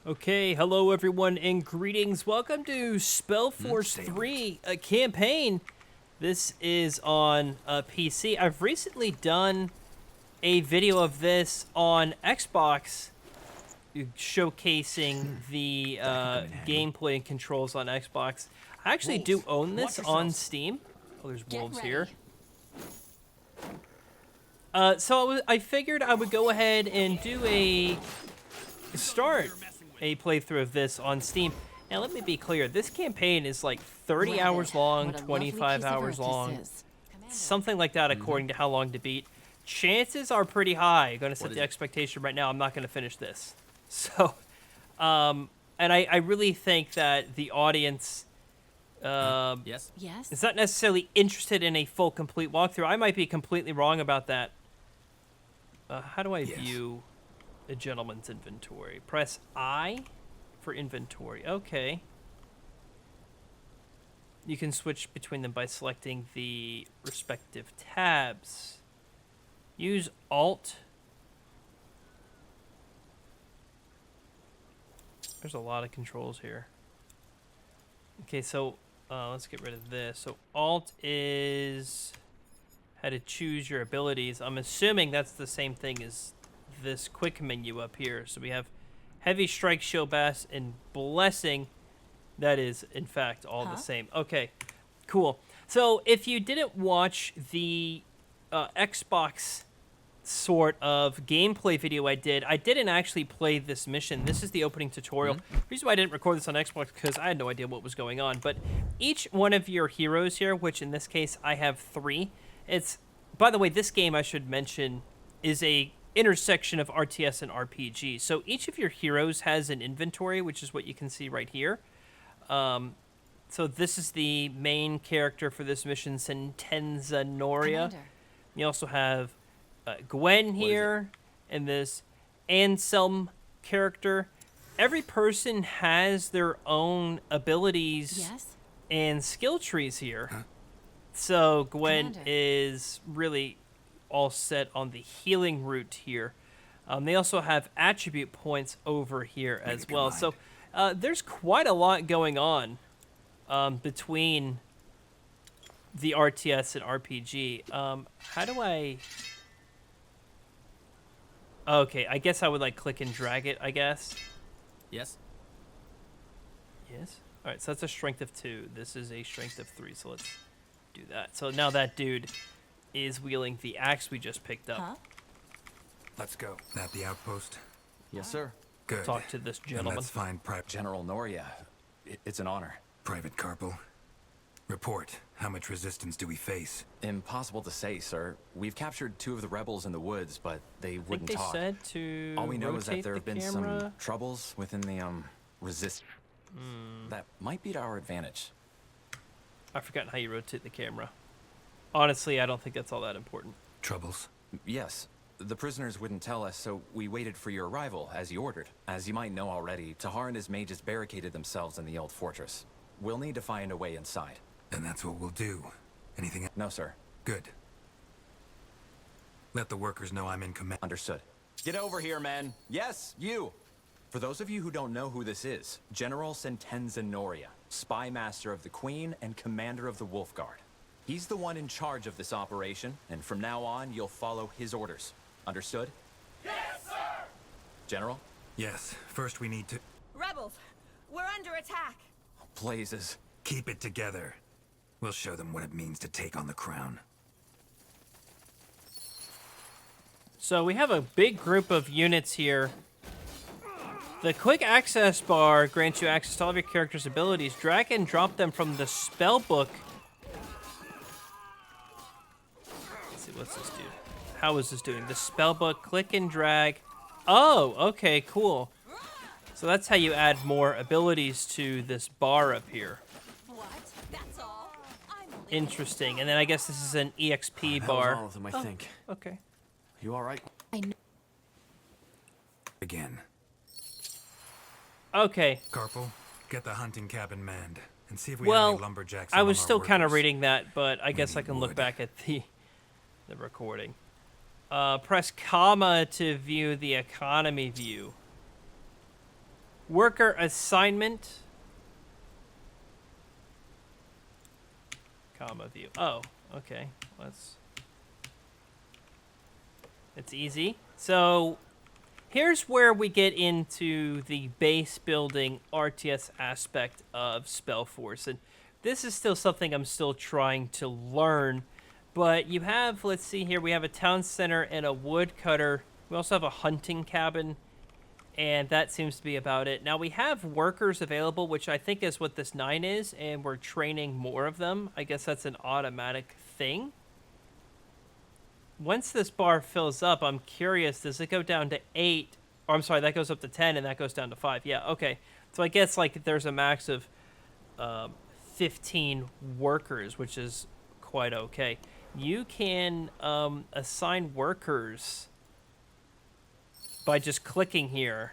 Okay, hello everyone and greetings. Welcome to Spellforce 3, a campaign. This is on PC. I've recently done a video of this on Xbox showcasing the gameplay and controls on Xbox. I actually do own this on Steam. Oh, there's wolves here. So I figured I would go ahead and do a playthrough of this on Steam. Now, let me be clear. This campaign is like 30 hours long, 25 hours long, something like that, according to how long to beat. Chances are pretty high. I'm going to set the expectation right now. I'm not going to finish this. So, and I really think that the audience is not necessarily interested in a full, complete walkthrough. I might be completely wrong about that. How do I view a gentleman's inventory? Press I for inventory. Okay. You can switch between them by selecting the respective tabs. Use Alt. There's a lot of controls here. Okay, so let's get rid of this. So Alt is how to choose your abilities. I'm assuming that's the same thing as this quick menu up here. So we have Heavy Strike, Shield Bash, and Blessing. That is, in fact, all the same. Okay, cool. So if you didn't watch the Xbox sort of gameplay video I didn't actually play this mission. This is the opening tutorial. The reason why I didn't record this on Xbox because I had no idea what was going on. But each one of your heroes here, which in this case I have 3. It's, by the way, this game I should mention is a intersection of RTS and RPG. So each of your heroes has an inventory, which is what you can see right here. So this is the main character for this mission, Sentenza Noria. You also have Gwen here, and this Anselm character. Every person has their own abilities and skill trees here. So Gwen is really all set on the healing route here. They also have attribute points over here as well. So there's quite a lot going on between the RTS and RPG. How do I... Okay, I guess I would like click and drag it, I guess. Yes. Yes. All right, so that's a strength of 2. This is a strength of 3, so let's do that. So now that dude is wielding the axe we just picked up. Let's go. At the outpost? Yes, sir. Good. Talk to this And gentleman. let's find General Noria. It's an honor. Private Carpel. Report. How much resistance do we face? Impossible to say, sir. We've captured 2 of the rebels in the woods, but they wouldn't they talk. said to All we know is that there have been camera. some troubles within the resist. That might be to our advantage. I've forgotten how you rotate the camera. Honestly, I don't think that's all that important. Troubles? Yes. The prisoners wouldn't tell us, so we waited for your arrival, as you ordered. As you might know already, Tahar and his mages barricaded themselves in the old fortress. We'll need to find a way inside. And that's what we'll do. Anything else? No, sir. Good. Let the workers know I'm in command. Understood. Get over here, men. Yes, you. For those of you who don't know who this is, General Sentenza Noria, spy master of the Queen and commander of the Wolf Guard. He's the one in charge of this operation, and from now on, you'll follow his orders. Understood? Yes, sir! General? Yes. First we need to... Rebels, we're under attack. Blazes. Keep it together. We'll show them what it means to take on the crown. So we have a big group of units here. The quick access bar grants you access to all of your character's abilities. Drag and drop them from the spell book. Let's see, what's this do? How is this doing? The spell book, click and drag. Oh, okay, cool. So that's how you add more abilities to this bar up here. What? That's all? Interesting. And then I guess this is an EXP That bar. was all of them, I think. Okay. You all right? Again. Okay. Carpel, get the hunting cabin manned. And see if we have any lumberjacks I was among our still kind of workers. reading that, but I guess I need can look wood. back at the recording. Press comma to view the economy view. Worker assignment. Comma view. Oh, okay. It's easy. So here's where we get into the base building RTS aspect of Spellforce. And this is still something I'm still trying to learn. But you have, let's see here, we have a town center and a woodcutter. We also have a hunting cabin. And that seems to be about it. Now, we have workers available, which I think is what this 9 is, and we're training more of them. I guess that's an automatic thing. Once this bar fills up, I'm curious, does it go down to 8? Or, I'm sorry, that goes up to 10, and that goes down to 5. Yeah, okay. So I guess, like, there's a max of 15 workers, which is quite okay. You can assign workers by just clicking here,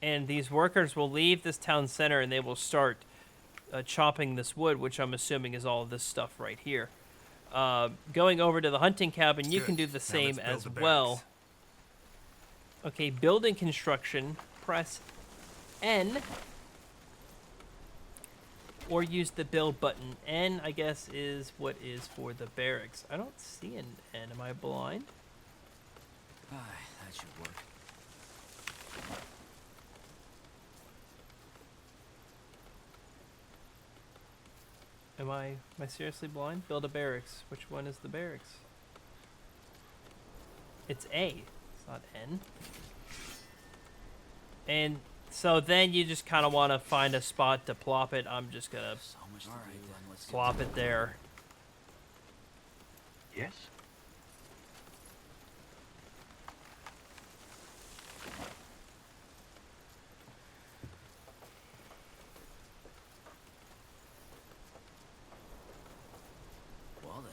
and these workers will leave this town center and they will start chopping this wood, which I'm assuming is all of this stuff right here. Going over to the hunting cabin, you can do the same as well. Okay, building construction, press N, or use the build button. N, I guess, is what is for the barracks. I don't see an N. Am I blind? That should work. Am I seriously blind? Build a barracks. Which one is the barracks? It's A. It's not N. And so then you just kind of want to find a spot to plop it. I'm just going to So much to do, and let's get plop to it there. Yes? Well then.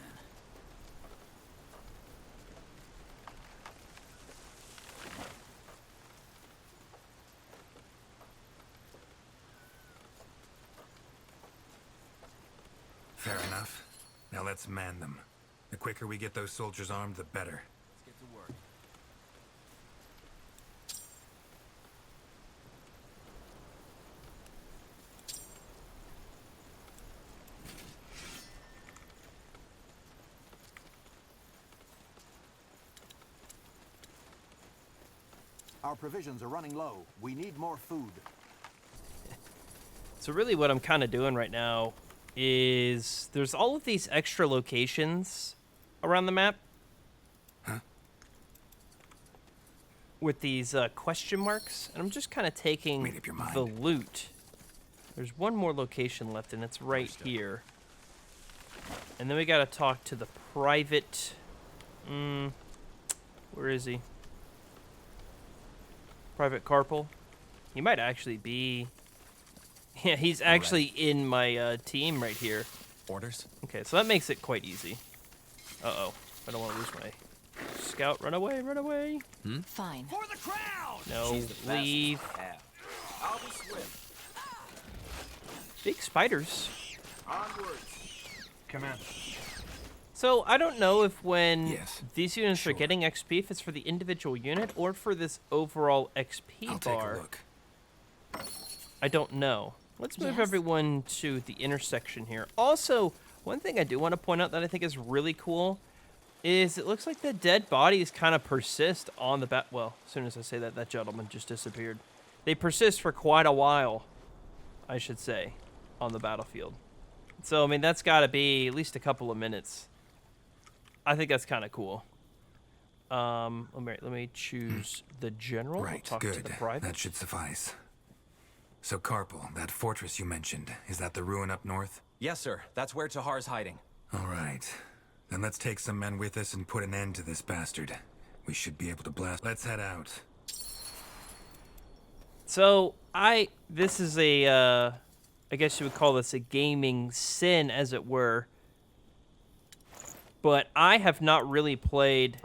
Fair enough. Now let's man them. The quicker we get those soldiers armed, the better. Let's get to work. Our provisions are running low. We need more food. So really what I'm kind of doing right now is there's all of these extra locations around the map. Huh? With these question marks. And I'm just kind of taking Made up your mind. the loot. There's one more location left, and it's right here. And then we got to talk to the private... where is he? Private Carpal. He might actually be... Yeah, he's actually in my team right here. Orders? Okay, so that makes it quite easy. Uh-oh. I don't want to lose my... Scout, run away, run away. Fine. For the crown! No, She's the best leave. I have. I'll be swift. Big spiders. Onwards. Command. So, I don't know if when Yes, these units are sure. getting XP, if it's for the individual unit or for this overall XP I'll bar. take a look. I don't know. Let's move Yes. everyone to the intersection here. Also, one thing I do want to point out that I think is really cool is it looks like the dead bodies kind of persist on the well, as soon as I say that, that gentleman just disappeared. They persist for quite a while, I should say, on the battlefield. So, I mean, that's got to be at least a couple of minutes. I think that's kind of cool. Let me choose the general. We'll Right, talk to good. the private. That should suffice. So, Carpal, that fortress you mentioned, is that the ruin up north? Yes, sir. That's where Tahar's hiding. All right. Then let's take some men with us and put an end to this bastard. We should be able to blast. Let's head out. So, this is a, I guess you would call this a gaming sin, as it were. But I have not really played,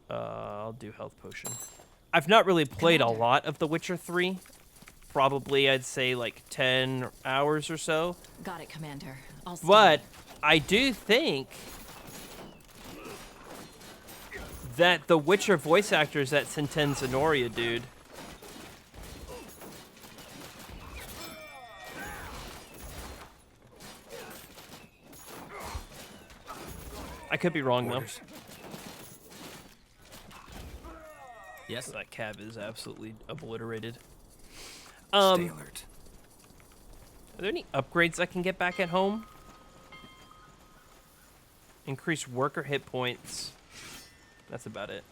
I'll do health potion. I've not really played a lot of The Witcher 3. Probably, I'd say, like 10 hours or so. Got it, Commander. I'll stay. But I do think that the Witcher voice actors at Sentenza Noria, dude, I could be wrong, Orders. Yes. though. That cab is absolutely obliterated. Stay Are alert. there any upgrades I can get back at home? Increase worker hit points. That's about it.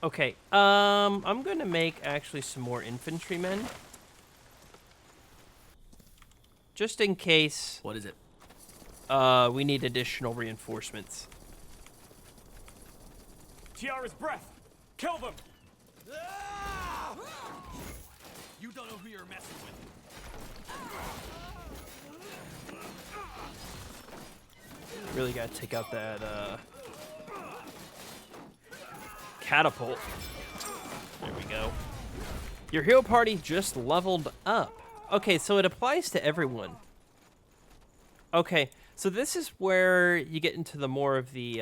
Okay, I'm gonna make actually some more infantrymen. Just in case What is it? we need additional reinforcements. Tiara's breath. Kill them. You don't know who you're messing with. Really gotta take out that catapult. There we go. Your hero party just leveled up. Okay, so it applies to everyone. Okay, so this is where you get into the more of the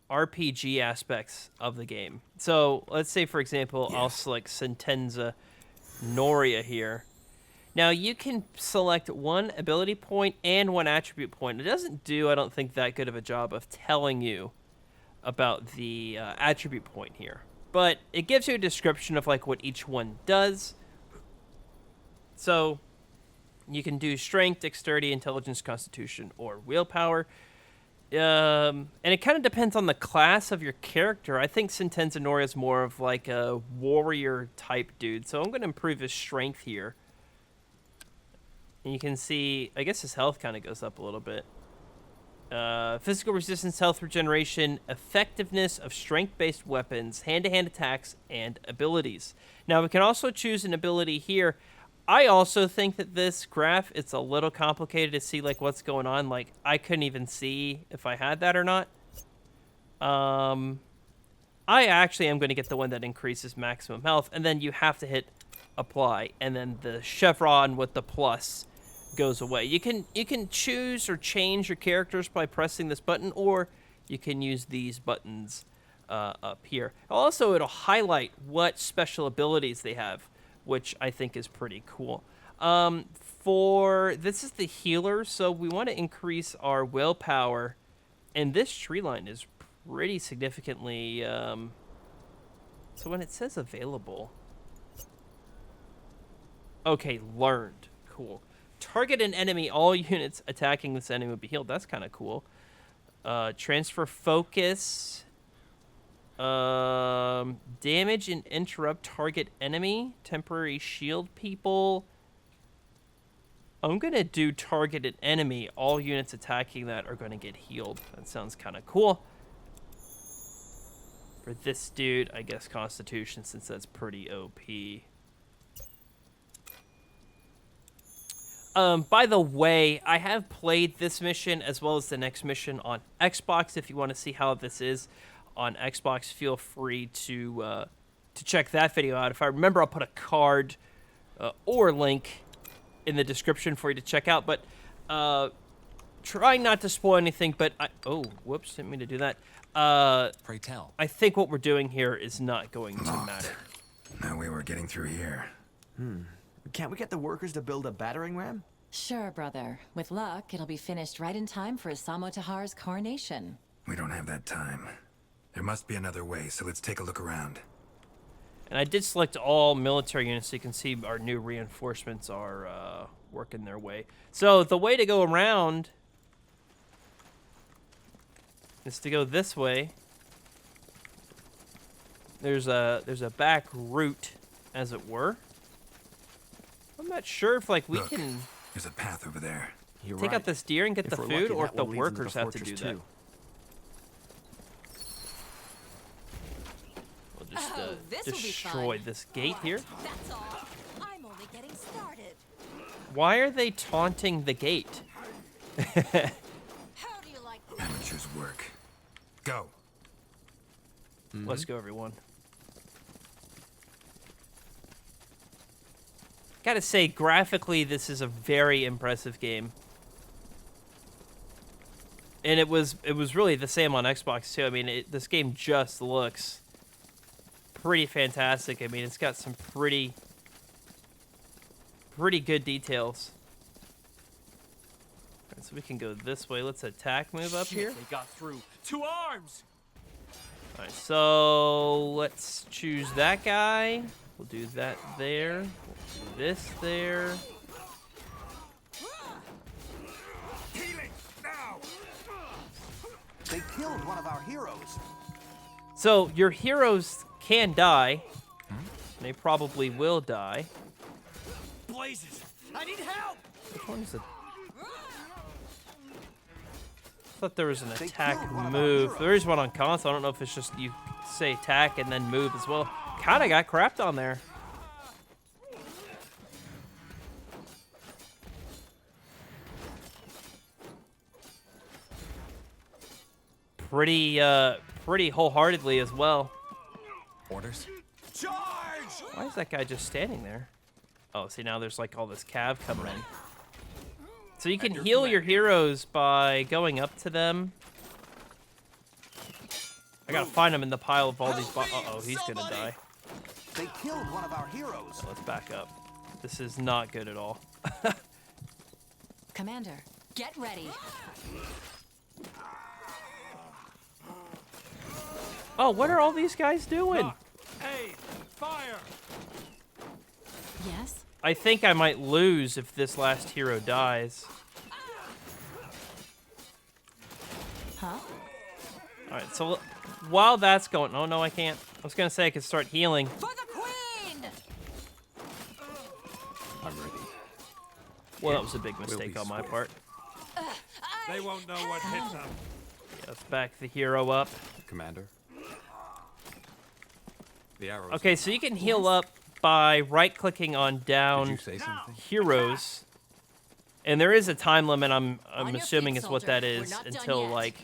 RPG aspects of the game. So let's say, for example, I'll select Sentenza Noria here. Now you can select one ability point and one attribute point. It doesn't do, I don't think, that good of a job of telling you about the attribute point here. But it gives you a description of like what each one does. So you can do strength, dexterity, intelligence, constitution, or willpower. And it kind of depends on the class of your character. I think Sentenza Noria is more of like a warrior type dude. So I'm going to improve his strength here. And you can see, I guess his health kind of goes up a little bit. Physical resistance, health regeneration, effectiveness of strength-based weapons, hand-to-hand attacks, and abilities. Now, we can also choose an ability here. I also think that this graph, it's a little complicated to see like what's going on. Like, I couldn't even see if I had that or not. I actually am going to get the one that increases maximum health, and then you have to hit apply, and then the chevron with the plus goes away. You can choose or change your characters by pressing this button, or you can use these buttons up here. Also, it'll highlight what special abilities they have, which I think is pretty cool. This is the healer, so we want to increase our willpower, and this tree line is pretty significantly. So when it says available, okay, learned, cool. Target an enemy. All units attacking this enemy will be healed. That's kind of cool. Transfer focus. Damage and interrupt target enemy. Temporary shield people. I'm going to do target an enemy. All units attacking that are going to get healed. That sounds kind of cool. For this dude, I guess Constitution, since that's pretty OP. By the way, I have played this mission as well as the next mission on Xbox. If you want to see how this is on Xbox, feel free to check that video out. If I remember, I'll put a card or link in the description for you to check out. But try not to spoil anything. But oh, whoops, didn't mean to do that. Pray tell. I think what we're doing here is not going to matter. No way we're getting through here. Can't we get the workers to build a battering ram? Sure, brother. With luck, it'll be finished right in time for Isamo Tahar's coronation. We don't have that time. There must be another way, so let's take a look around. And I did select all military units so you can see our new reinforcements are working their way. So the way to go around is to go this way. There's a back route, as it were. I'm not sure if like we Look, can there's a path over there. You're take right. out this deer and get If the we're food, lucky, or that if the one leads into workers have to do fortress that. too. We'll just Oh, this'll be destroy fun. this gate here. That's all. I'm only getting started. Why are they taunting the gate? How do you like that? Amateurs work. Go. Let's go, everyone. Gotta say, graphically, this is a very impressive game. And it was really the same on Xbox, too. I mean, this game just looks pretty fantastic. I mean, it's got some pretty good details. So we can go this way. Let's attack move up here. They got through. 2 arms! Alright, so let's choose that guy. We'll do that there. We'll do this there. Healing now. They killed one of our heroes. So your heroes can die. They probably will die. Blazes! I need help! Which one is it? I thought there was an They attack killed one of our move. heroes. There is one on console. I don't know if it's just you say attack and then move as well. Kind of got crapped on there. Pretty wholeheartedly as well. Orders? Charge! Why is that guy just standing there? Oh, see, now there's like all this cav coming in. So you can heal your heroes by going up to them. I gotta find him in the pile of all these. Uh-oh, he's gonna die. They killed one of our heroes. So let's back up. This is not good at all. Commander, get ready. Oh, what are all these guys doing? Knock. Aim! Fire! Yes? I think I might lose if this last hero dies. Huh? Alright, so while that's going... Oh, no, I can't. I was gonna say I could start healing. For the Queen! I'm ready. Well, that was a big We'll mistake be on my swift. part. They won't know what hit them. Yeah, let's back the hero up. Commander. The arrows. Okay, so you can heal up by right-clicking on Did down you say something? heroes. And there is a time limit, I'm On your assuming feet, is what soldier. that We're is, not done until, yet. like,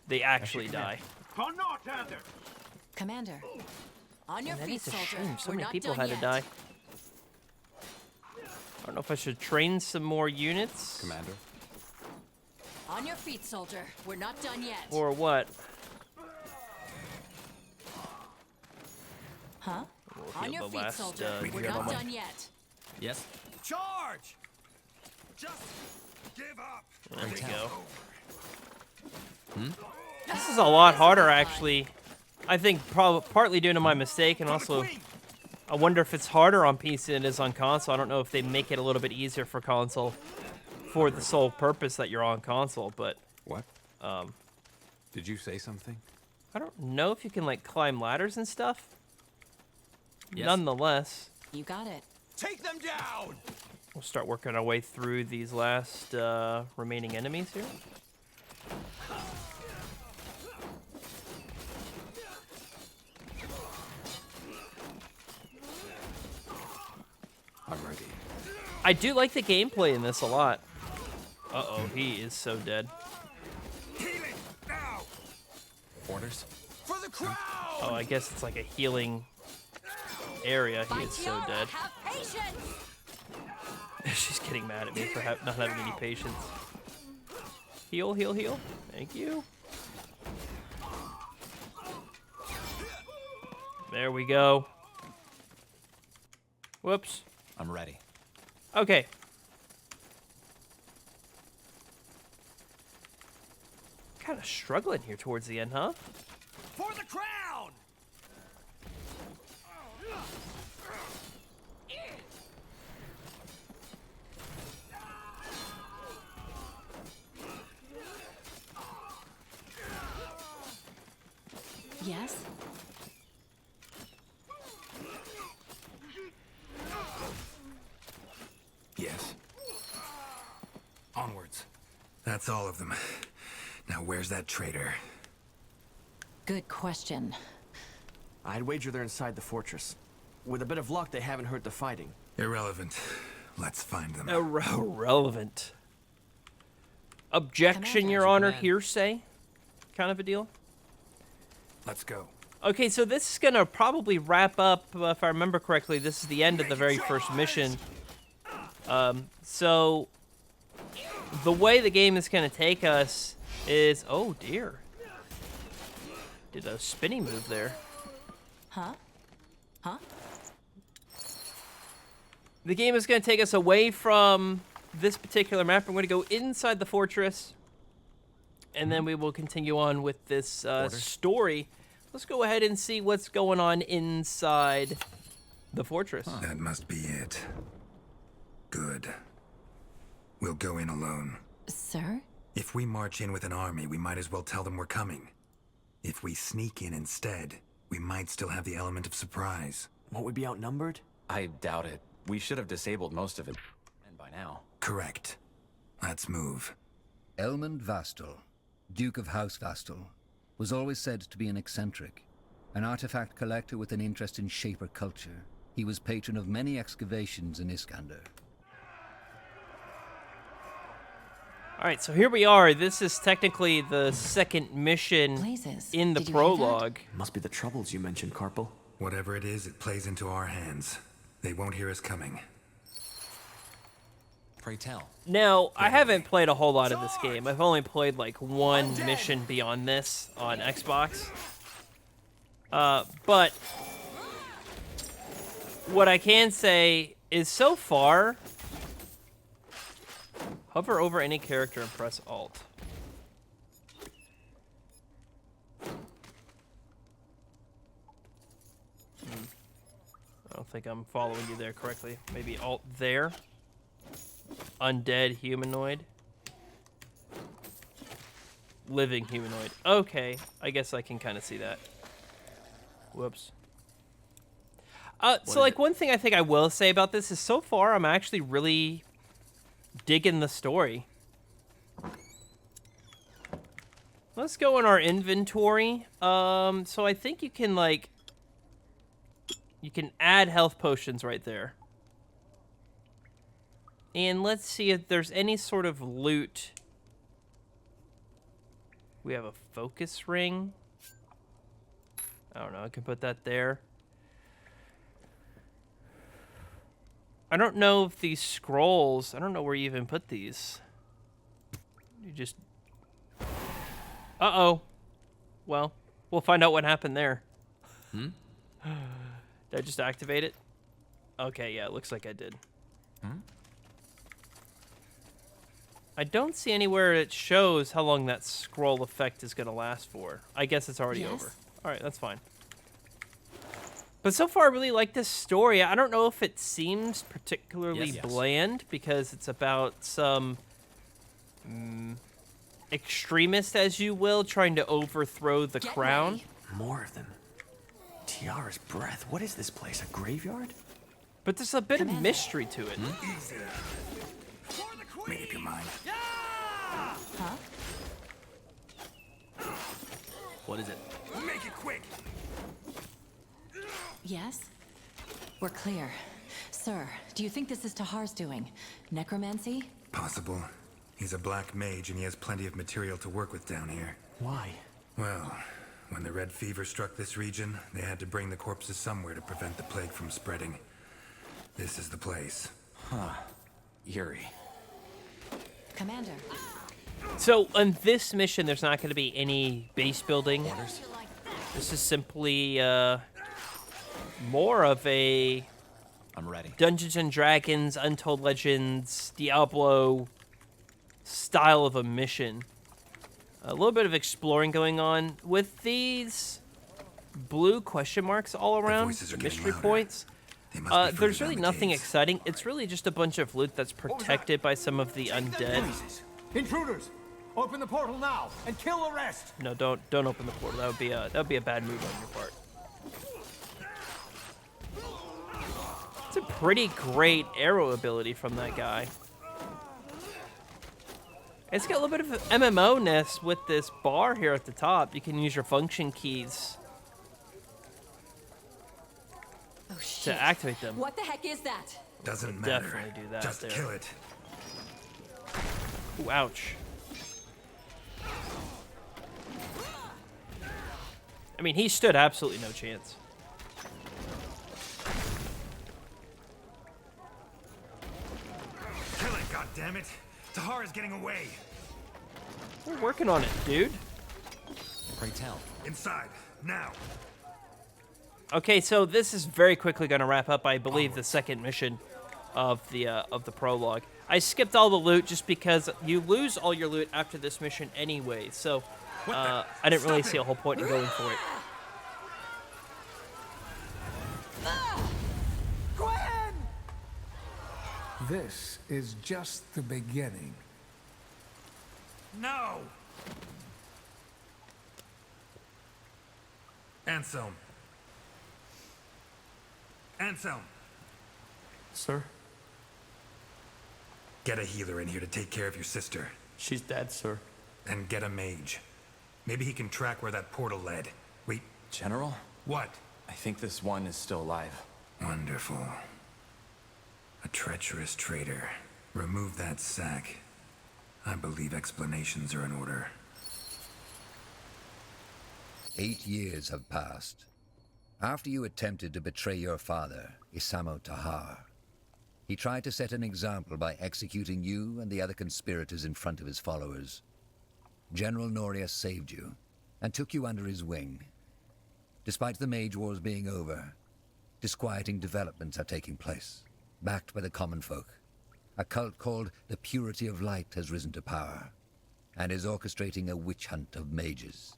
they actually die. Commander, on your That feet, is a soldier. shame. So We're many not people done had to yet. die. I don't know if I should train some more units. Commander. On your feet, soldier. We're not done yet. Or what? Huh? We'll On heal your the feet, last soldier. We're not gentleman. done yet. Yes? Charge! Just give up. There we go. This is a lot harder, actually. I think partly due to my mistake, and also I wonder if it's harder on PC than it is on console. I don't know if they make it a little bit easier for console for the sole purpose that you're on console, but What? Did you say something? I don't know if you can, like, climb ladders and stuff. Yes. Nonetheless, You got it. Take them down! we'll start working our way through these last remaining enemies here. I'm ready. I do like the gameplay in this a lot. Uh-oh, he is so dead. Healing now. Orders? For the crowd! Oh, I guess it's like a healing area. He is so dead. Have patience! She's getting mad at me for not having any patience. Heal, heal, heal. Thank you. There we go. Whoops. I'm ready. Okay. Kind of struggling here towards the end, huh? For the crown! Yes? Yes. Onwards. That's all of them. Now where's that traitor? Good question. I'd wager they're inside the fortress. With a bit of luck, they haven't heard the fighting. Irrelevant. Let's find them. Irrelevant. Objection, Commander. Your Honor, Command. hearsay kind of a deal. Let's go. Okay, so this is going to probably wrap up, if I remember correctly, this is the end of the very first mission. So, the way the game is going to take us is... Oh, dear. Did a spinning move there. Huh? Huh? The game is going to take us away from this particular map. I'm going to go inside the fortress, and then we will continue on with this story. Let's go ahead and see what's going on inside the fortress. That must be it. Good. We'll go in alone. Sir? If we march in with an army, we might as well tell them we're coming. If we sneak in instead, we might still have the element of surprise. Won't we be outnumbered? I doubt it. We should have disabled most of it and by now. Correct. Let's move. Elmund Vastal, Duke of House Vastal, was always said to be an eccentric, an artifact collector with an interest in Shaper culture. He was patron of many excavations in Iskander. All right, so here we are. This is technically the second mission Blazes. in the Did you hear that? prologue. Must be the troubles you mentioned, Carpal. Whatever it is, it plays into our hands. They won't hear us coming. Pray tell. Now, I haven't played a whole lot of this game. I've only played like one mission beyond this on Xbox. But what I can say is so far, hover over any character and press Alt. I don't think I'm following you there correctly. Maybe Alt there. Undead humanoid. Living humanoid. Okay, I guess I can kind of see that. Whoops. So like one thing I think I will say about this is so far I'm actually really digging the story. Let's go in our inventory. So I think you can like you can add health potions right there. And let's see if there's any sort of loot. We have a focus ring. I don't know, I can put that there. I don't know if these scrolls, I don't know where you even put these. You just... Uh-oh. Well, we'll find out what happened there. Did I just activate it? Okay, yeah, it looks like I did. I don't see anywhere it shows how long that scroll effect is going to last for. I guess it's already over. All right, that's fine. But so far, I really like this story. I don't know if it seems particularly bland because it's about some extremist, as you will, trying to overthrow the crown. More of them. Tiara's breath. What is this place? A graveyard? But there's a bit of mystery to it. Easy. Make up your mind. Huh? What is it? Make it quick! Yes? We're clear. Sir, do you think this is Tahar's doing? Necromancy? Possible. He's a black mage and he has plenty of material to work with down here. Why? Well, when the red fever struck this region, they had to bring the corpses somewhere to prevent the plague from spreading. This is the place. Eerie. Commander. So on this mission, there's not going to be any base building. This is simply more of a I'm ready. Dungeons and Dragons, Untold Legends, Diablo style of a mission. A little bit of exploring going on with these blue question marks all around, voices are getting mystery louder. points. They must be further There's down really the nothing caves. exciting. It's really just a bunch of loot that's protected by some of the undead. Intruders! Open the portal now and kill the rest! No, don't open the portal. That would be a bad move on your part. It's a pretty great arrow ability from that guy. It's got a little bit of MMO-ness with this bar here at the top. You can use your function keys Oh, shit. to activate them. What the heck is that? Doesn't matter. Definitely do that Just there. kill it. Ooh, ouch. I mean, he stood absolutely no chance. Kill it, goddammit! Tahar is getting away! We're working on it, dude. Pray tell. Inside, now! Okay, so this is very quickly going to wrap up, I believe, the second mission of the prologue. I skipped all the loot just because you lose all your loot after this mission anyway, so I didn't really see a whole point in going for it. This is just the beginning. No! Anselm. Anselm. Sir? Get a healer in here to take care of your sister. She's dead, sir. And get a mage. Maybe he can track where that portal led. Wait, General, what? I think this one is still alive. Wonderful. A treacherous traitor. Remove that sack. I believe explanations are in order. 8 years have passed. After you attempted to betray your father, Isamo Tahar, he tried to set an example by executing you and the other conspirators in front of his followers. General Noria saved you and took you under his wing. Despite the Mage Wars being over, disquieting developments are taking place. Backed by the common folk, a cult called the Purity of Light has risen to power and is orchestrating a witch hunt of mages.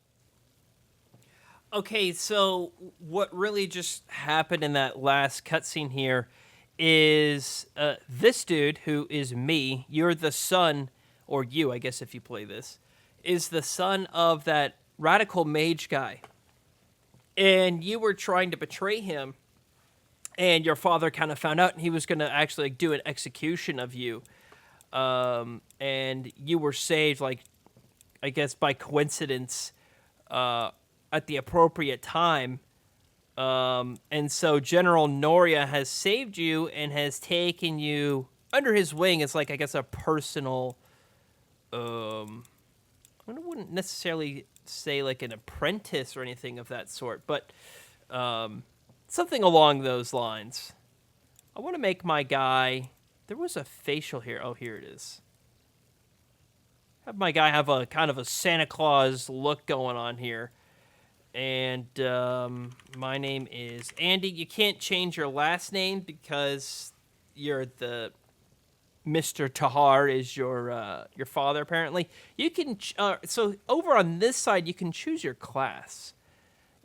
Okay, so what really just happened in that last cutscene here is this dude, who is me, you're the son, or you, I guess if you play this, is the son of that radical mage guy. And you were trying to betray him, and your father kind of found out, and he was going to actually do an execution of you. And you were saved, like, I guess by coincidence, at the appropriate time. And so General Noria has saved you and has taken you under his wing as, like, I guess a personal, I wouldn't necessarily say like an apprentice or anything of that sort, but something along those lines. I want to make my guy, there was a facial here. Oh, here it is. Have my guy have a kind of a Santa Claus look going on here. And my name is Andy. You can't change your last name because you're the Mr. Tahar is your father, apparently. You can so over on this side you can choose your class.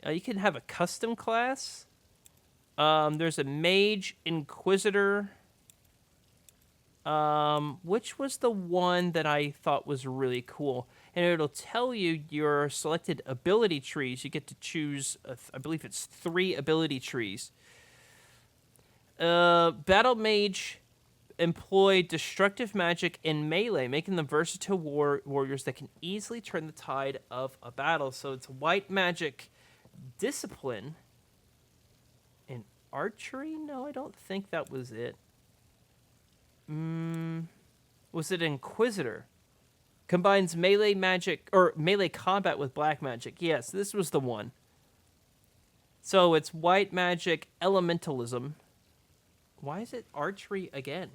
You can have a custom class. There's a Mage Inquisitor. Which was the one that I thought was really cool. And it'll tell you your selected ability trees. You get to choose, I believe it's 3 ability trees. Battle Mage employ destructive magic and melee, making them versatile warriors that can easily turn the tide of a battle. So it's white magic discipline. And archery? No, I don't think that was it. Was it Inquisitor? Combines melee magic, or melee combat with black magic. Yes, this was the one. So it's white magic elementalism. Why is it archery again?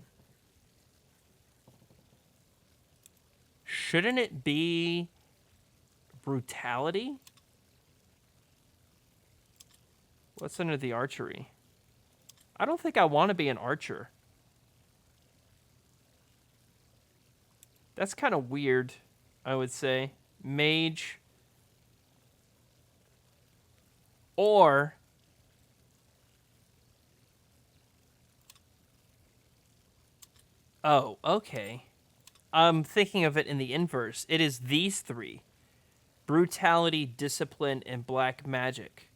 Shouldn't it be brutality? What's under the archery? I don't think I want to be an archer. That's kind of weird, I would say. Mage. Or oh, okay. I'm thinking of it in the inverse. It is these 3. Brutality, discipline, and black magic.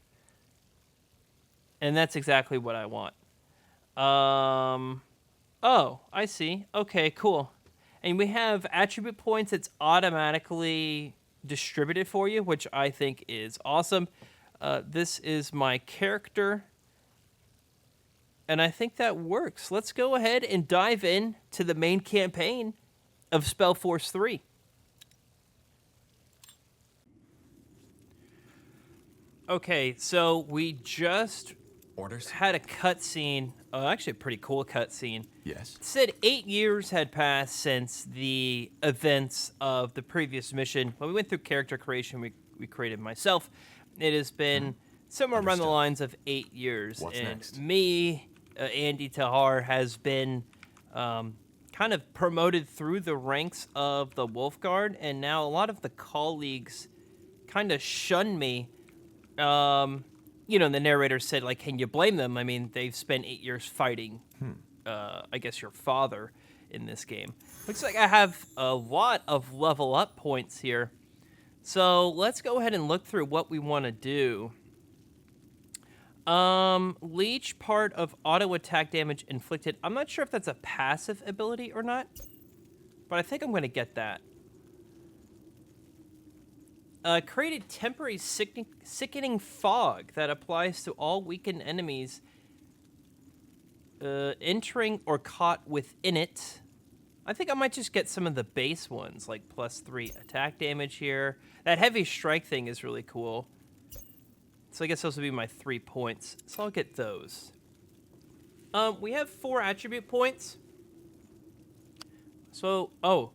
And that's exactly what I want. Oh, I see. Okay, cool. And we have attribute points that's automatically distributed for you, which I think is awesome. This is my character. And I think that works. Let's go ahead and dive in to the main campaign of Spellforce 3. Okay, so we just Orders? had a cutscene, actually a pretty cool cutscene. Yes. It said 8 years had passed since the events of the previous mission. When we went through character creation, we created myself. It has been somewhere around the lines of 8 years. What's and next? Me, Andy Tahar, has been kind kind of promoted through the ranks of the Wolfguard, and now a lot of the colleagues kind of shun me. You know, the narrator said, like, can you blame them? I mean, they've spent 8 years fighting, I guess, your father in this game. Looks like I have a lot of level up points here. So let's go ahead and look through what we want to do. Leech part of auto attack damage inflicted. I'm not sure if that's a passive ability or not, but I think I'm going to get that. Created temporary sickening fog that applies to all weakened enemies entering or caught within it. I think I might just get some of the base ones, like +3 attack damage here. That heavy strike thing is really cool. So I guess those would be my 3 points. So I'll get those. We have 4 attribute points. So, oh,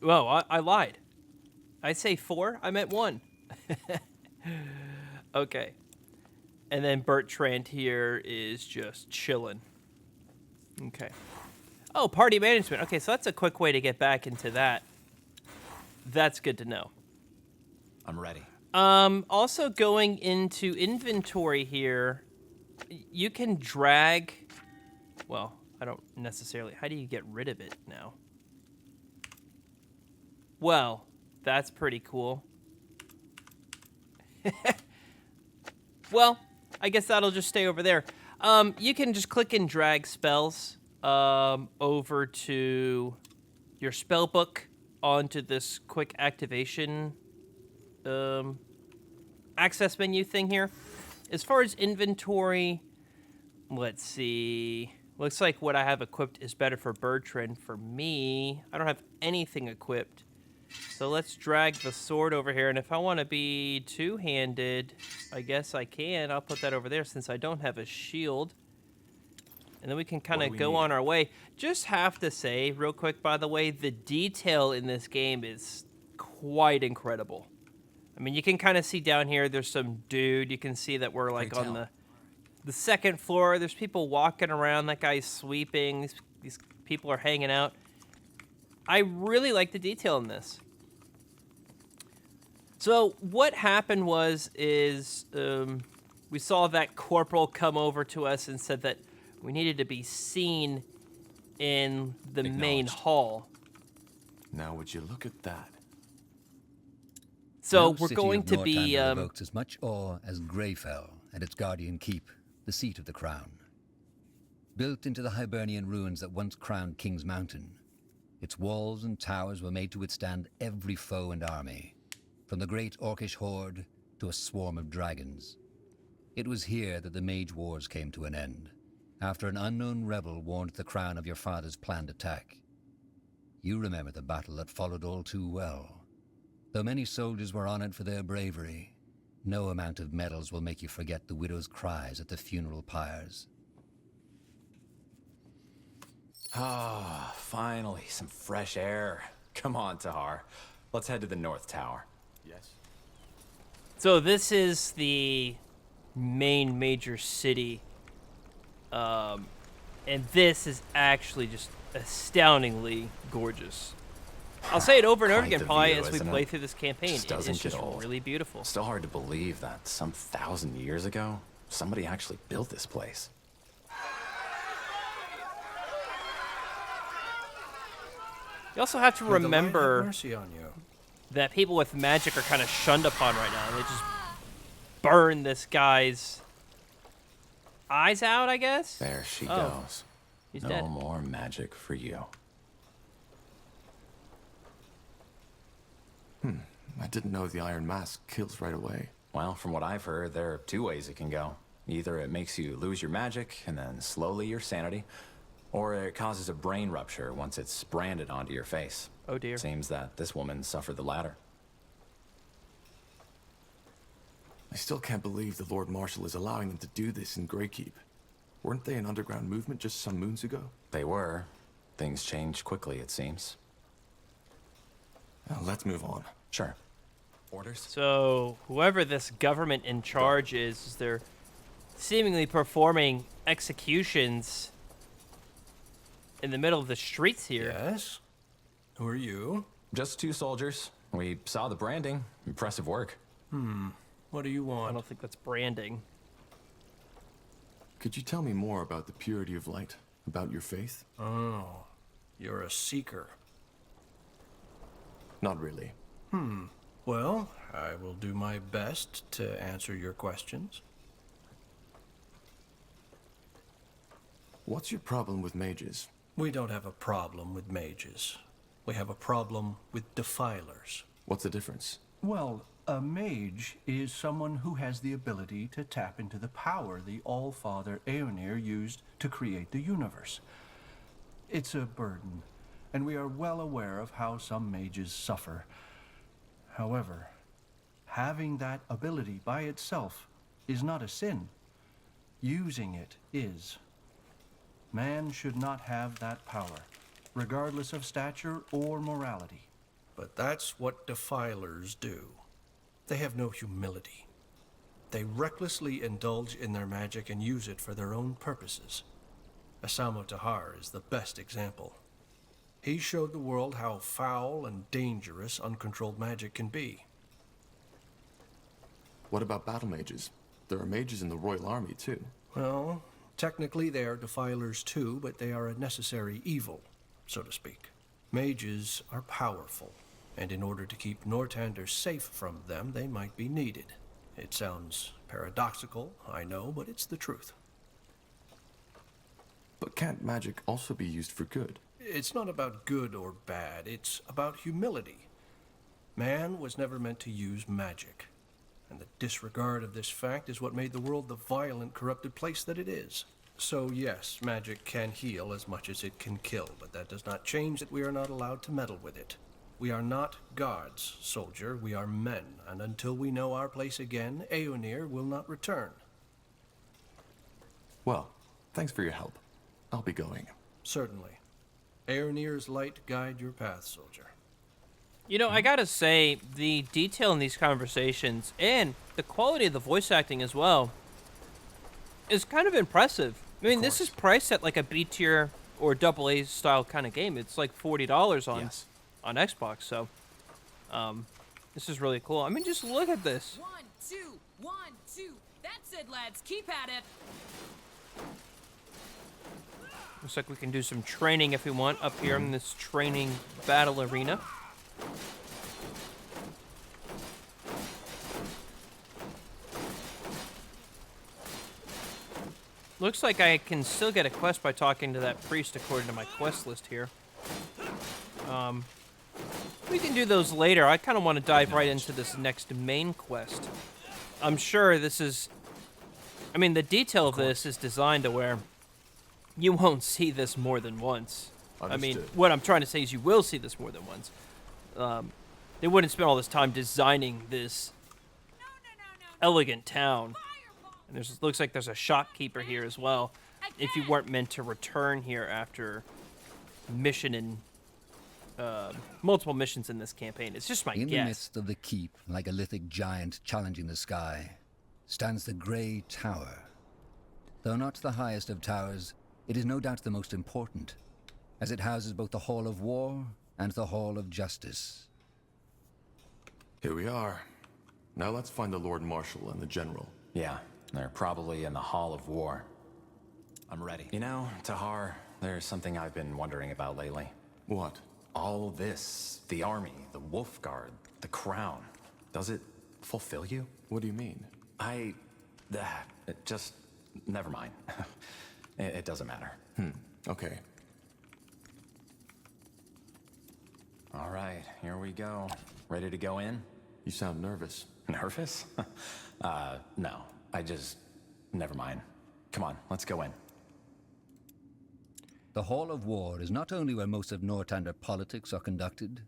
well, I lied. I say 4, I meant 1. Okay. And then Bertrand here is just chilling. Okay. Oh, party management. Okay, so that's a quick way to get back into that. That's good to know. I'm ready. Also going into inventory here, you can drag, well, I don't necessarily, how do you get rid of it now? Well, that's pretty cool. Well, I guess that'll just stay over there. You can just click and drag spells over to your spell book onto this quick activation access menu thing here. As far as inventory, let's see. Looks like what I have equipped is better for Bertrand. For me, I don't have anything equipped. So let's drag the sword over here, and if I want to be two-handed, I guess I can. I'll put that over there since I don't have a shield. And then we can kind of go on our way. Just have to say, real quick, by the way, the detail in this game is quite incredible. I mean, you can kind of see down here, there's some dude. You can see that we're like on the second floor. There's people walking around. That guy's sweeping. These people are hanging out. I really like the detail in this. So what happened is we saw that corporal come over to us and said that we needed to be seen in the main hall. Now would you look at that? So No we're city going of to be Northander evokes as much awe as Greyfell and its guardian keep, the seat of the crown. Built into the Hibernian ruins that once crowned King's Mountain, its walls and towers were made to withstand every foe and army, from the great Orcish horde to a swarm of dragons. It was here that the Mage Wars came to an end, after an unknown rebel warned the crown of your father's planned attack. You remember the battle that followed all too well. Though many soldiers were honored for their bravery, no amount of medals will make you forget the widow's cries at the funeral pyres. Ah, finally, some fresh air. Come on, Tahar. Let's head to the North Tower. Yes. So this is the main major city. And this is actually just astoundingly gorgeous. I'll say it over and over Quite again, the probably, view, as we isn't play it? through this campaign. Just doesn't It's just get old. really beautiful. Still hard to believe that some 1,000 years ago, somebody actually built this place. You also have to remember Mercy on you. that people with magic are kind of shunned upon right now. They just burn this guy's eyes out, I guess? There she Oh, goes. he's No dead. more magic for you. I didn't know the Iron Mask kills right away. Well, from what I've heard, there are 2 ways it can go. Either it makes you lose your magic and then slowly your sanity, or it causes a brain rupture once it's branded onto your face. Oh, dear. Seems that this woman suffered the latter. I still can't believe the Lord Marshal is allowing them to do this in Greykeep. Weren't they an underground movement just some moons ago? They were. Things changed quickly, it seems. Now, let's move on. Sure. Orders? So whoever this government in charge is they're seemingly performing executions in the middle of the streets here. Yes? Who are you? Just 2 soldiers. We saw the branding. Impressive work. What do you I want? don't think that's branding. Could you tell me more about the purity of light? About your faith? Oh, you're a seeker. Not really. Well, I will do my best to answer your questions. What's your problem with mages? We don't have a problem with mages. We have a problem with defilers. What's the difference? Well, a mage is someone who has the ability to tap into the power the All-Father Aeonir used to create the universe. It's a burden, and we are well aware of how some mages suffer. However, having that ability by itself is not a sin. Using it is. Man should not have that power, regardless of stature or morality. But that's what defilers do. They have no humility. They recklessly indulge in their magic and use it for their own purposes. Asamo Tahar is the best example. He showed the world how foul and dangerous uncontrolled magic can be. What about battle mages? There are mages in the Royal Army, too. Well, technically they are defilers too, but they are a necessary evil, so to speak. Mages are powerful, and in order to keep Nortanders safe from them, they might be needed. It sounds paradoxical, I know, but it's the truth. But can't magic also be used for good? It's not about good or bad, it's about humility. Man was never meant to use magic, and the disregard of this fact is what made the world the violent, corrupted place that it is. So yes, magic can heal as much as it can kill, but that does not change that we are not allowed to meddle with it. We are not gods, soldier, we are men, and until we know our place again, Aeonir will not return. Well, thanks for your help. I'll be going. Certainly. Aeonir's light guide your path, soldier. You know, I gotta say, the detail in these conversations and the quality of the voice acting as well is kind of impressive. I mean, this is priced at like a B tier or AA style kind of game. It's like $40 on Xbox, so this is really cool. I mean, just look at this. 1, 2, 1, 2. That's it, lads. Keep at it. Looks like we can do some training if we want up here in this training battle arena. Looks like I can still get a quest by talking to that priest according to my quest list here. We can do those later. I kind of want to dive right into this next main quest. I'm sure this is... I mean, the detail of this is designed to where you won't see this more than once. I mean, what I'm trying to say is you will see this more than once. They wouldn't spend all this time designing this elegant town. And there's looks like there's a shopkeeper here as well. If you weren't meant to return here after mission and multiple missions in this campaign. It's just my In guess. the midst of the keep, like a lithic giant challenging the sky, stands the Grey Tower. Though not the highest of towers, it is no doubt the most important, as it houses both the Hall of War and the Hall of Justice. Here we are. Now let's find the Lord Marshal and the General. Yeah, they're probably in the Hall of War. I'm ready. You know, Tahar, there's something I've been wondering about lately. What? All this, the army, the Wolf Guard, the crown, does it fulfill you? What do you mean? It just, never mind. It doesn't matter. Okay. All right, here we go. Ready to go in? You sound nervous. Nervous? No, never mind. Come on, let's go in. The Hall of War is not only where most of Nortander politics are conducted,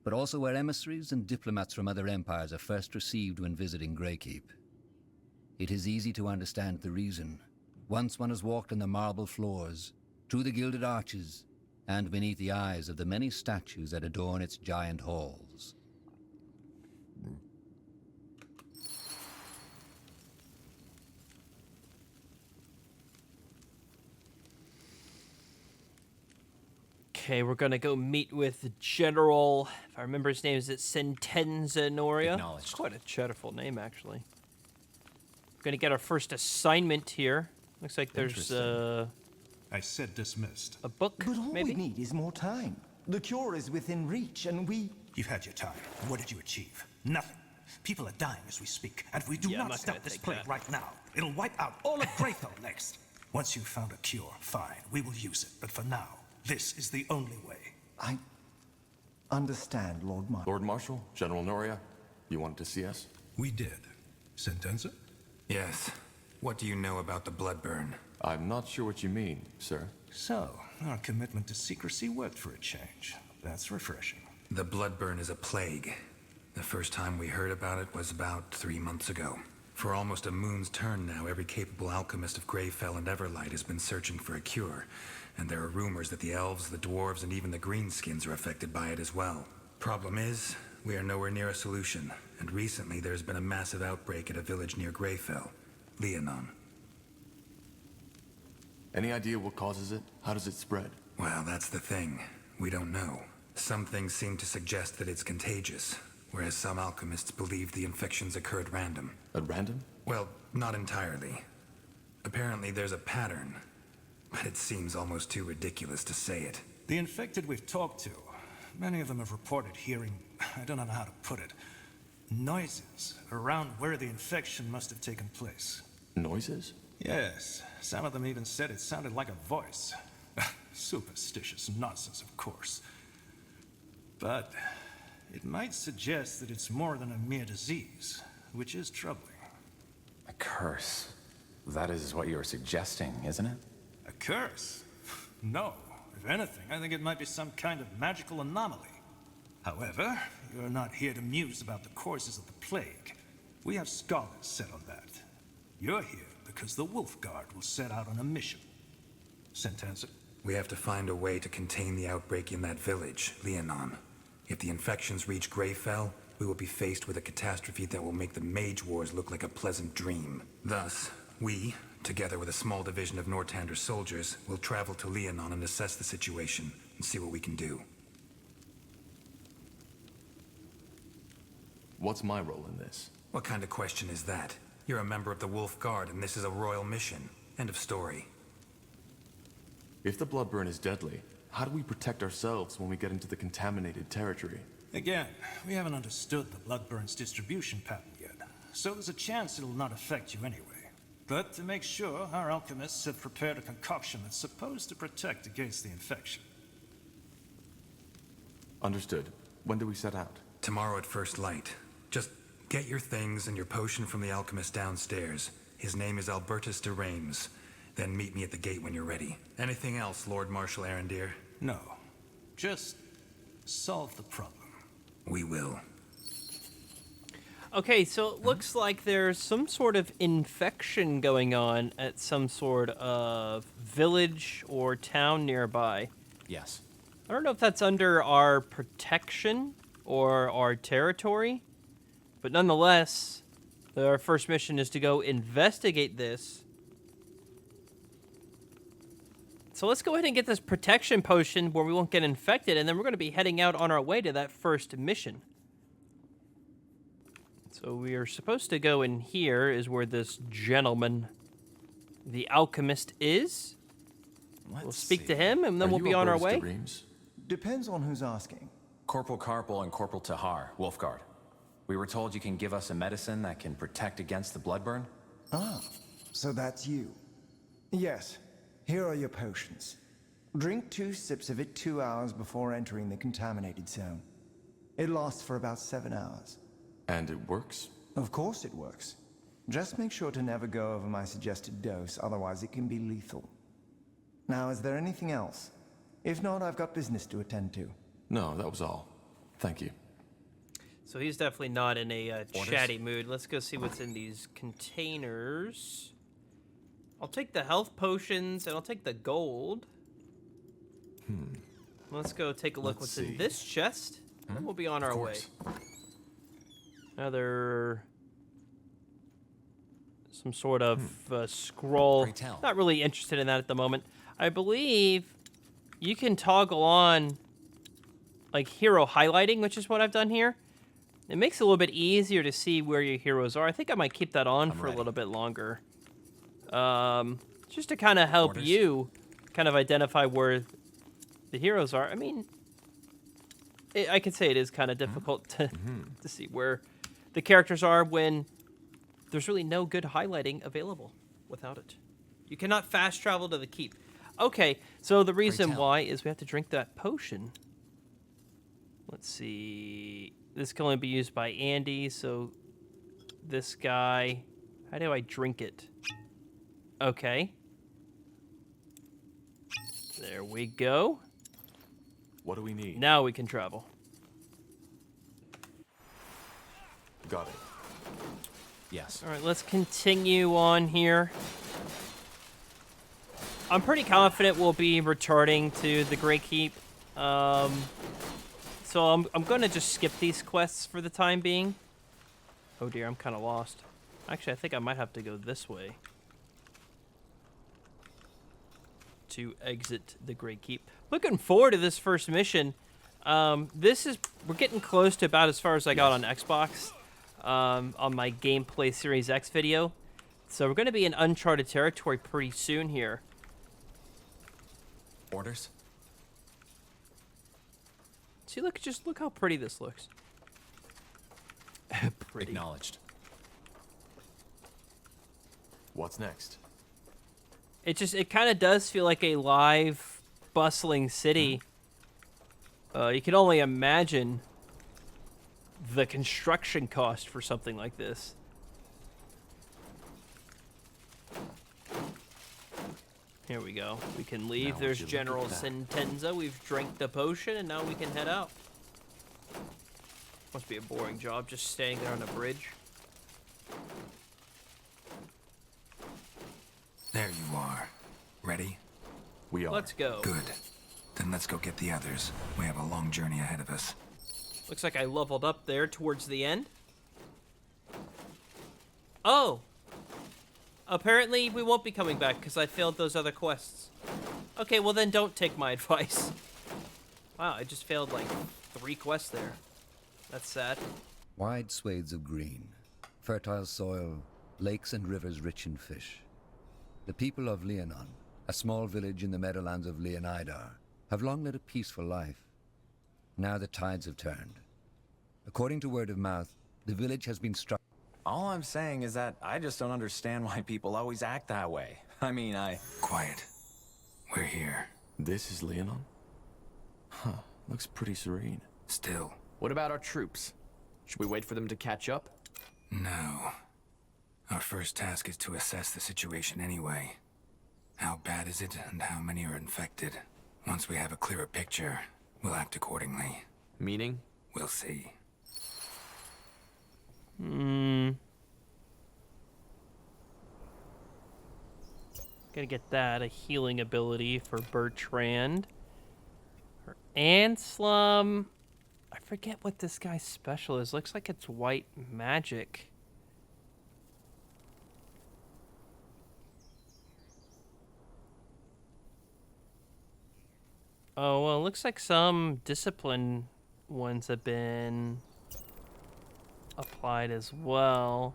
but also where emissaries and diplomats from other empires are first received when visiting Greykeep. It is easy to understand the reason. Once one has walked on the marble floors, through the gilded arches, and beneath the eyes of the many statues that adorn its giant halls. Okay, we're gonna go meet with the General. If I remember his name, is it Sentenza Noria? Acknowledged. It's quite a cheerful name, actually. We're gonna get our first assignment here. Looks like there's I said dismissed. a book, But all maybe? we need is more time. The cure is within reach, and we... You've had your time. What did you achieve? Nothing. People are dying as we speak, and if we do Yeah, I'm not not gonna stop this take plague that. right now, it'll wipe out all of Greyfell next. Once you've found a cure, fine, we will use it. But for now, this is the only way. I understand, Lord Marshal. Lord Marshal, General Noria, you wanted to see us? We did. Sentenza? Yes. What do you know about the Bloodburn? I'm not sure what you mean, sir. So, our commitment to secrecy worked for a change. That's refreshing. The Bloodburn is a plague. The first time we heard about it was about 3 months ago. For almost a moon's turn now, every capable alchemist of Greyfell and Everlight has been searching for a cure. And there are rumors that the elves, the dwarves, and even the greenskins are affected by it as well. Problem is, we are nowhere near a solution. And recently there's been a massive outbreak at a village near Greyfell. Leonon. Any idea what causes it? How does it spread? Well, that's the thing. We don't know. Some things seem to suggest that it's contagious, whereas some alchemists believe the infections occur at random. At random? Well, not entirely. Apparently there's a pattern, but it seems almost too ridiculous to say it. The infected we've talked to, many of them have reported hearing, I don't know how to put it, noises around where the infection must have taken place. Noises? Yes, some of them even said it sounded like a voice. Superstitious nonsense, of course. But it might suggest that it's more than a mere disease, which is troubling. A curse. That is what you're suggesting, isn't it? A curse? No. If anything, I think it might be some kind of magical anomaly. However, you're not here to muse about the causes of the plague. We have scholars set on that. You're here because the Wolfguard will set out on a mission. Sentenza? We have to find a way to contain the outbreak in that village, Leonon. If the infections reach Greyfell, we will be faced with a catastrophe that will make the Mage Wars look like a pleasant dream. Thus, we, together with a small division of Nortander's soldiers, will travel to Leonon and assess the situation and see what we can do. What's my role in this? What kind of question is that? You're a member of the Wolf Guard and this is a royal mission. End of story. If the Bloodburn is deadly, how do we protect ourselves when we get into the contaminated territory? Again, we haven't understood the Bloodburn's distribution pattern yet, so there's a chance it'll not affect you anyway. But to make sure, our alchemists have prepared a concoction that's supposed to protect against the infection. Understood. When do we set out? Tomorrow at first light. Just get your things and your potion from the alchemist downstairs. His name is Albertus de Reims. Then meet me at the gate when you're ready. Anything else, Lord Marshal Arendir? No. Just solve the problem. We will. Okay, so it looks like there's some sort of infection going on at some sort of village or town nearby. Yes. I don't know if that's under our protection or our territory, but nonetheless, our first mission is to go investigate this. So let's go ahead and get this protection potion where we won't get infected, and then we're going to be heading out on our way to that first mission. So we are supposed to go in here is where this gentleman, the alchemist, is. We'll speak to him, and then we'll be on our way. Depends on who's asking. Corporal Carpel and Corporal Tahar, Wolfguard. We were told you can give us a medicine that can protect against the Bloodburn. Ah, so that's you. Yes, here are your potions. Drink 2 sips of it 2 hours before entering the contaminated zone. It lasts for about 7 hours. And it works? Of course it works. Just make sure to never go over my suggested dose, otherwise it can be lethal. Now, is there anything else? If not, I've got business to attend to. No, that was all. Thank you. So he's definitely not in a chatty mood. Let's go see what's in these containers. I'll take the health potions, and I'll take the gold. Let's go take a look what's in this chest, and we'll be on our way. Another... some sort of scroll. Not really interested in that at the moment. I believe you can toggle on like hero highlighting, which is what I've done here. It makes it a little bit easier to see where your heroes are. I think I might keep that on for a little bit longer. Just to kind of help you kind of identify where the heroes are. I mean, I can say it is kind of difficult to see where the characters are when there's really no good highlighting available without it. You cannot fast travel to the keep. Okay, so the reason why is we have to drink that potion. Let's see. This can only be used by Andy, so this guy... How do I drink it? Okay. There we go. What do we need? Now we can travel. Got it. Yes. All right, let's continue on here. I'm pretty confident we'll be returning to the Great Keep. So I'm going to just skip these quests for the time being. Oh dear, I'm kind of lost. Actually, I think I might have to go this way to exit the Great Keep. Looking forward to this first mission. We're getting close to about as far as I got on Xbox on my Gameplay Series X video. So we're going to be in uncharted territory pretty soon here. Orders? See, just look how pretty this looks. Pretty. Acknowledged. What's next? It kind of does feel like a live, bustling city. You can only imagine the construction cost for something like this. Here we go. We can leave. Now There's would you look General at that. Sentenza. We've drank the potion, and now we can head out. Must be a boring job, just staying there on a bridge. There you are. Ready? We are. Let's go. Good. Then let's go get the others. We have a long journey ahead of us. Looks like I leveled up there towards the end. Oh! Apparently, we won't be coming back because I failed those other quests. Okay, well then don't take my advice. Wow, I just failed like 3 quests there. That's sad. Wide swathes of green, fertile soil, lakes and rivers rich in fish. The people of Leonon, a small village in the meadowlands of Leonidar, have long led a peaceful life. Now the tides have turned. According to word of mouth, the village has been struck. All I'm saying is that I just don't understand why people always act that way. I mean, Quiet. We're here. This is Leonon? Huh. Looks pretty serene. Still. What about our troops? Should we wait for them to catch up? No. Our first task is to assess the situation anyway. How bad is it, and how many are infected? Once we have a clearer picture, we'll act accordingly. Meaning? We'll see. Gotta get that, a healing ability for Bertrand. For Anslum, I forget what this guy's special is. Looks like it's white magic. Oh, well, it looks like some discipline ones have been applied as well.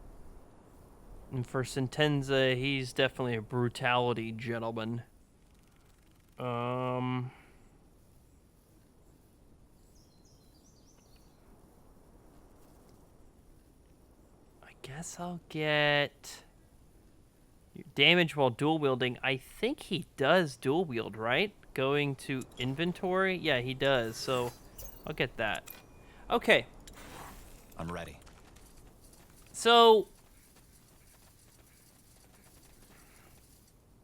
And for Sentenza, he's definitely a brutality gentleman. I guess I'll get your damage while dual wielding. I think he does dual wield, right? Going to inventory? Yeah, he does. So I'll get that. Okay. I'm ready. So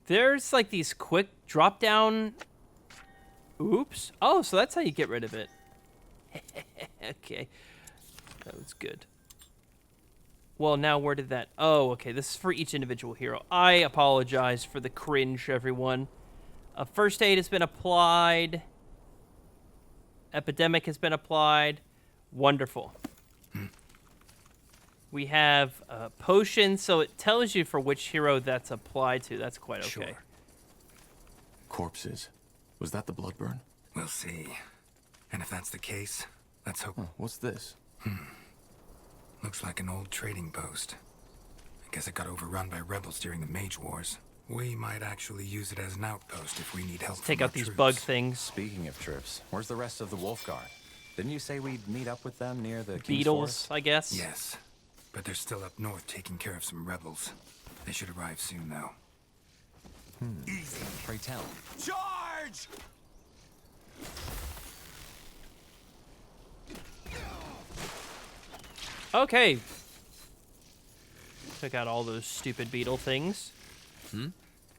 there's like these quick drop down. Oops. Oh, so that's how you get rid of it. Okay. That was good. Well, now where did that... Oh, okay. This is for each individual hero. I apologize for the cringe, everyone. First aid has been applied. Epidemic has been applied. Wonderful. We have potions, so it tells you for which hero that's applied to. That's quite okay. Sure. Corpses. Was that the bloodburn? We'll see. And if that's the case, let's hope... What's this? Looks like an old trading post. I guess it got overrun by rebels during the Mage Wars. We might actually use it as an outpost if we need help. Let's take from out our these troops. bug things. Speaking of troops, where's the rest of the Wolf Guard? Didn't you say we'd meet up with them near the King's Beetles, Forest? I guess. Yes, but they're still up north taking care of some rebels. They should arrive soon, though. Easy. Pray tell. Charge! Okay. Took out all those stupid beetle things.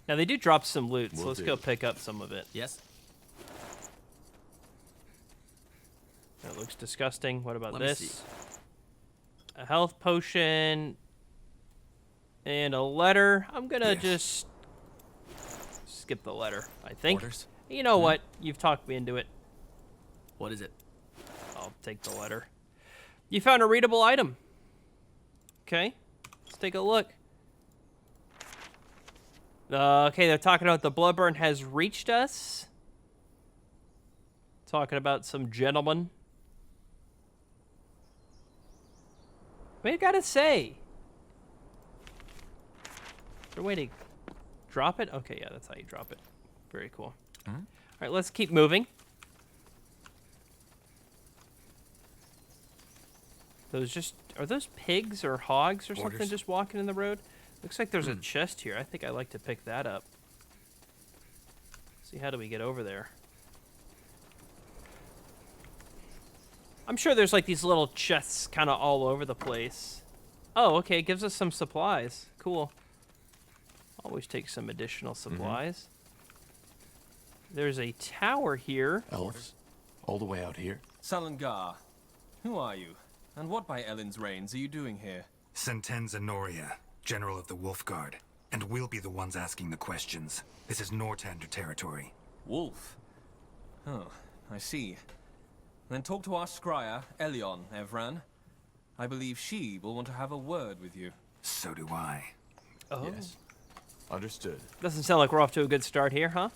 Now they do drop some loot, so let's go pick up some of it. Yes. That looks disgusting. What about Let me this? see. A health potion and a letter. I'm gonna just skip the letter, I think. Orders? You know what? You've talked me into it. What is it? I'll take the letter. You found a readable item. Okay, let's take a look. Okay, they're talking about the bloodburn has reached us. Talking about some gentleman. What do you gotta say? Is there a way to drop it? Okay, yeah, that's how you drop it. Very cool. All right, let's keep moving. Are those pigs or hogs or something just walking in the road? Looks like there's a chest here. I think I'd like to pick that up. See, how do we get over there? I'm sure there's like these little chests kind of all over the place. Oh, okay, it gives us some supplies. Cool. Always take some additional supplies. There's a tower here. Elves? All the way out here? Salangar, who are you? And what by Ellen's reigns are you doing here? Sentenza Noria, General of the Wolf Guard. And we'll be the ones asking the questions. This is Nortander territory. Wolf? Oh, I see. Then talk to our scryer, Elion, Evran. I believe she will want to have a word with you. So do I. Oh. Yes. Understood. Doesn't sound like we're off to a good start here, huh?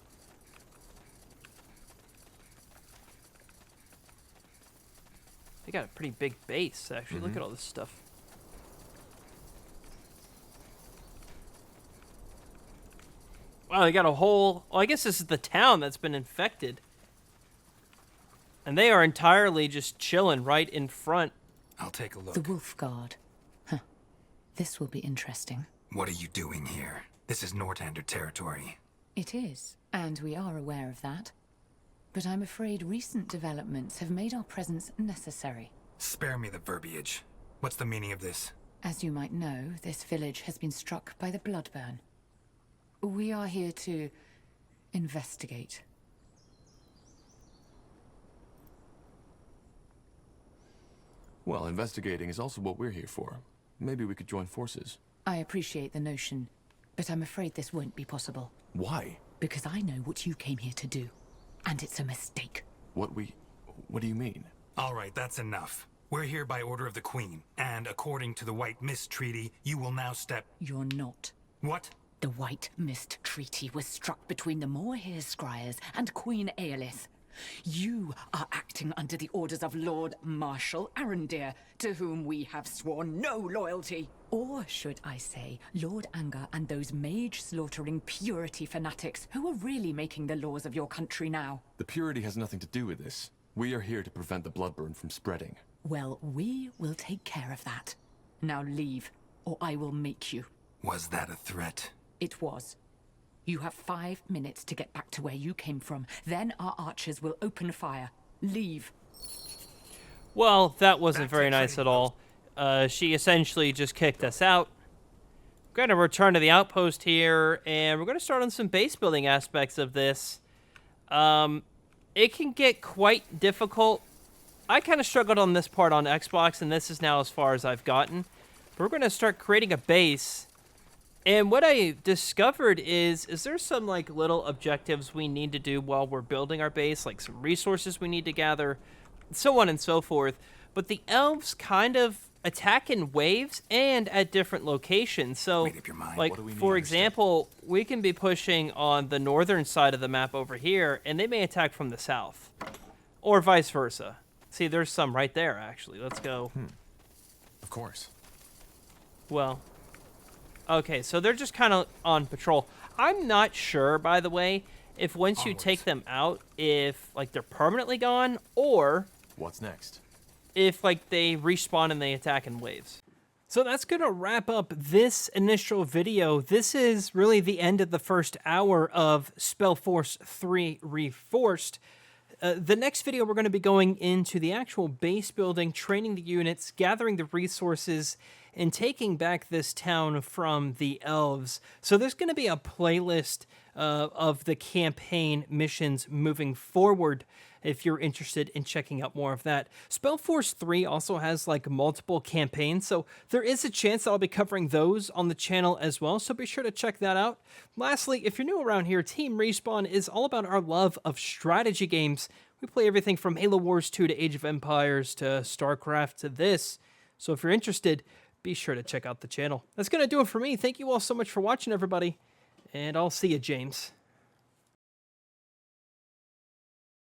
They got a pretty big base, actually. Look at all this stuff. Wow, they got a whole... Well, I guess this is the town that's been infected. And they are entirely just chilling right in front. I'll take a look. The Wolf Guard. Huh. This will be interesting. What are you doing here? This is Nortander territory. It is, and we are aware of that. But I'm afraid recent developments have made our presence necessary. Spare me the verbiage. What's the meaning of this? As you might know, this village has been struck by the bloodburn. We are here to investigate. Well, investigating is also what we're here for. Maybe we could join forces. I appreciate the notion, but I'm afraid this won't be possible. Why? Because I know what you came here to do, and it's a mistake. What do you mean? All right, that's enough. We're here by order of the Queen, and according to the White Mist Treaty, you will now step... You're not. What? The White Mist Treaty was struck between the Moorhere Scryers and Queen Aelith. You are acting under the orders of Lord Marshal Arendir, to whom we have sworn no loyalty. Or should I say, Lord Anger and those mage-slaughtering purity fanatics who are really making the laws of your country now. The purity has nothing to do with this. We are here to prevent the bloodburn from spreading. Well, we will take care of that. Now leave, or I will make you. Was that a threat? It was. You have 5 minutes to get back to where you came from. Then our archers will open fire. Leave. Well, that wasn't very nice at all. She essentially just kicked us out. We're going to return to the outpost here, and we're going to start on some base building aspects of this. It can get quite difficult. I kind of struggled on this part on Xbox, and this is now as far as I've gotten. But we're going to start creating a base. And what I discovered is there some like little objectives we need to do while we're building our base, like some resources we need to gather, so on and so forth. But the elves kind of attack in waves and at different locations. So, like, for example, we can be pushing on the northern side of the map over here, and they may attack from the south. Or vice versa. See, there's some right there, actually. Let's go. Of course. Well, okay, so they're just kind of on patrol. I'm not sure, by the way, if once you take them out, if, like, they're permanently gone, or... What's next? If, like, they respawn and they attack in waves. So that's going to wrap up this initial video. This is really the end of the first hour of Spellforce 3 Reforced. The next video, we're going to be going into the actual base building, training the units, gathering the resources, and taking back this town from the elves. So there's going to be a playlist of the campaign missions moving forward if you're interested in checking out more of that. Spellforce 3 also has like multiple campaigns, so there is a chance that I'll be covering those on the channel as well, so be sure to check that out. Lastly, if you're new around here, Team Respawn is all about our love of strategy games. We play everything from Halo Wars 2 to Age of Empires to StarCraft to this, so if you're interested, be sure to check out the channel. That's going to do it for me. Thank you all so much for watching, everybody, and I'll see you, James.